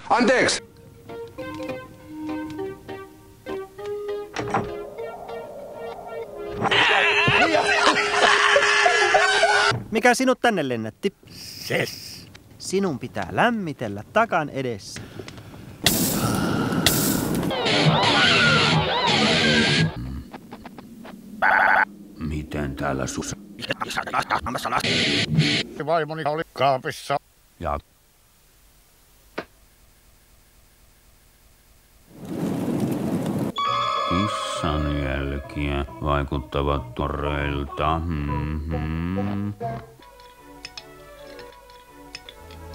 Anteeksi! Mikä sinut tänne lennätti? Ses. Sinun pitää lämmitellä takan edessä. Miten täällä sus... Vaimoni oli kaapissa. Ja... Kissan jälkiä vaikuttavat toreilta.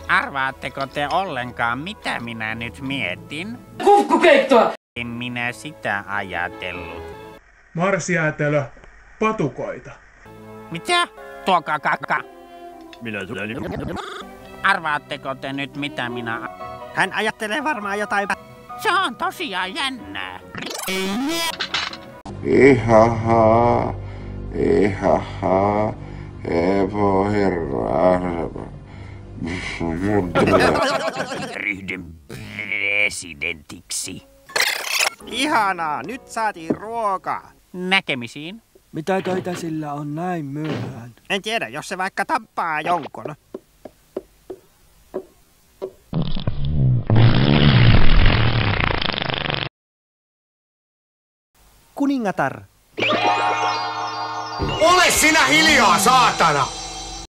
Arvaatteko te ollenkaan, mitä minä nyt mietin? Kukkukeittoa! En minä sitä ajatellut. Marsjäätelö, patukoita. Mitä? Tuokaa kakka. Minä tulen. Arvaatteko te nyt, mitä minä... Hän ajattelee varmaan jotain... Se on tosiaan jännää. Ihaha, evo herra. Ryhdyn presidentiksi. Ihanaa, nyt saatiin ruokaa. Näkemisiin. Mitä töitä sillä on näin myöhään? En tiedä, jos se vaikka tappaa jonkun. Kuningatar. Ole sinä hiljaa, saatana!